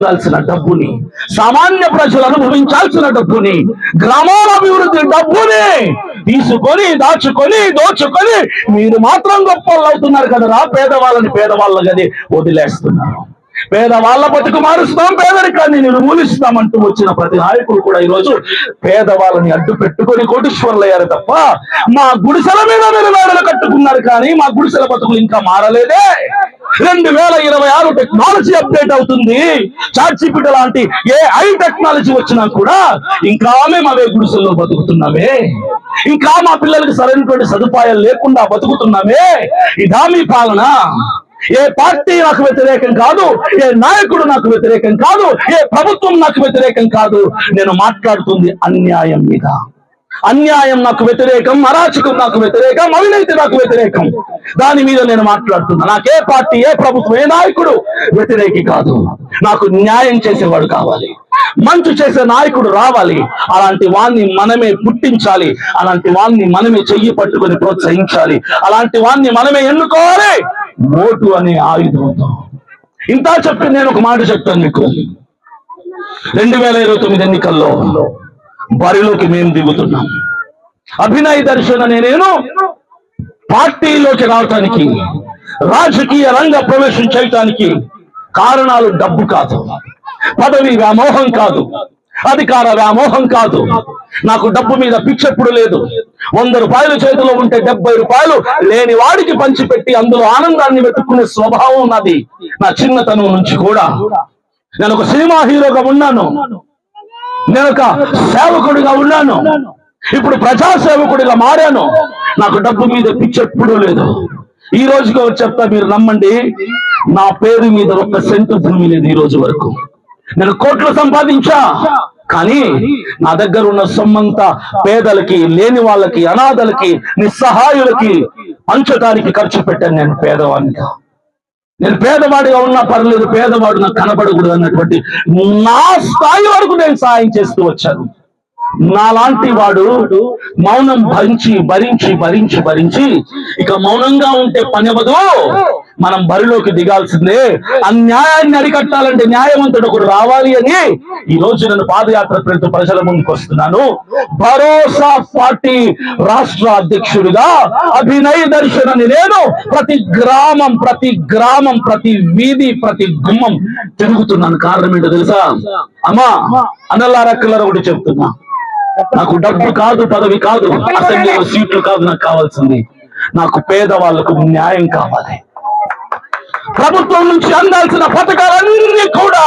డబ్బుని, సామాన్య ప్రజలు అనుభవించాల్సిన డబ్బుని, గ్రామాల అభివృద్ధి డబ్బుని తీసుకొని దోచుకొని మీరు మాత్రం గొప్పలు అవుతున్నారు కదరా. పేదవాళ్ళ గది వదిలేస్తున్నారు. పేదవాళ్ళ బతుకు మారుస్తాం, పేదరికాన్ని నిర్మూలిస్తామంటూ వచ్చిన ప్రతి నాయకుడు కూడా ఈరోజు పేదవాళ్ళని అడ్డు పెట్టుకొని కోటీశ్వరులయ్యారు తప్ప మా గుడిసెల మీద నిలవేడలు కట్టుకున్నారు. కానీ మా గుడిసెల బతుకులు ఇంకా మారలేదే. 2026 టెక్నాలజీ అప్డేట్ అవుతుంది. చాట్‌జీపీటీ లాంటి AI టెక్నాలజీ వచ్చినా కూడా ఇంకా మేము అవే గుడిసెల్లో బతుకుతున్నామే. ఇంకా మా పిల్లలకి సరైనటువంటి సదుపాయాలు లేకుండా బతుకుతున్నామే. ఇదా మీ పాలన? ఏ పార్టీ నాకు వ్యతిరేకం కాదు, ఏ నాయకుడు నాకు వ్యతిరేకం కాదు, ఏ ప్రభుత్వం నాకు వ్యతిరేకం కాదు. నేను మాట్లాడుతుంది అన్యాయం మీద. అన్యాయం నాకు వ్యతిరేకం, అరాచకం నాకు వ్యతిరేకం, అవినీతి నాకు వ్యతిరేకం. దాని మీద నేను మాట్లాడుతున్నా. నాకే పార్టీ, ఏ ప్రభుత్వం, ఏ నాయకుడు వ్యతిరేకి కాదు. నాకు న్యాయం చేసేవాడు కావాలి, మంచు చేసే నాయకుడు రావాలి. అలాంటి వాణ్ణి మనమే పుట్టించాలి. అలాంటి వాణ్ణి మనమే చెయ్యి పట్టుకొని ప్రోత్సహించాలి. అలాంటి వాణ్ణి మనమే ఎన్నుకోవాలి ఓటు అనే ఆయుధంతో. ఇంత చెప్పి నేను ఒక మాట చెప్తాను మీకు. 2029 ఎన్నికల్లో బరిలోకి మేము దిగుతున్నాం. అభినయ్ దర్శన్ అనే నేను పార్టీలోకి రావటానికి, రాజకీయ రంగ ప్రవేశం చేయటానికి కారణాలు డబ్బు కాదు, పదవి వ్యామోహం కాదు, అధికార వ్యామోహం కాదు. నాకు డబ్బు మీద పిచ్చెప్పుడు లేదు. 100 రూపాయలు చేతిలో ఉంటే 70 రూపాయలు లేని వాడికి పంచిపెట్టి అందులో ఆనందాన్ని వెతుక్కునే స్వభావం నాది నా చిన్నతనం నుంచి కూడా. నేను ఒక సినిమా హీరోగా ఉన్నాను, నేను ఒక సేవకుడిగా ఉన్నాను, ఇప్పుడు ప్రజా సేవకుడిగా మారాను. నాకు డబ్బు మీద పిచ్చెప్పుడు లేదు. ఈ రోజుకి చెప్తా, మీరు నమ్మండి, నా పేరు మీద 1 సెంటు భూమి లేదు ఈ రోజు వరకు. నేను కోట్లు సంపాదించా, కానీ నా దగ్గర ఉన్న సొమ్మంతా పేదలకి, లేని వాళ్ళకి, అనాథలకి, నిస్సహాయులకి పంచడానికి ఖర్చు పెట్టాను. నేను పేదవాడిగా, నేను పేదవాడిగా ఉన్నా పర్లేదు, పేదవాడు నాకు కనబడకూడదు అన్నటువంటి నా స్థాయి వరకు నేను సాయం చేస్తూ వచ్చాను. నాలాంటి వాడు మౌనం భరించి ఇక మౌనంగా ఉంటే పనివదు. మనం బరిలోకి దిగాల్సిందే. అన్యాయాన్ని అరికట్టాలంటే న్యాయవంతుడు ఒకడు రావాలి అని ఈ రోజు నేను పాదయాత్ర పేరుతో ప్రజల ముందుకు వస్తున్నాను. భరోసా పార్టీ రాష్ట్ర అధ్యక్షుడిగా అభినయ్ దర్శన్ అని నేను ప్రతి గ్రామం, ప్రతి వీధి, ప్రతి గుమ్మం తిరుగుతున్నాను. కారణం ఏంటో తెలుసా? అమ్మా, అన్నలారక్కలరా ఒకటి చెప్తున్నా. నాకు డబ్బు కాదు, పదవి కాదు, అసెంబ్లీలో సీట్లు కాదు నాకు కావాల్సింది. నాకు పేదవాళ్లకు న్యాయం కావాలి. ప్రభుత్వం నుంచి అందాల్సిన పథకాలన్నీ కూడా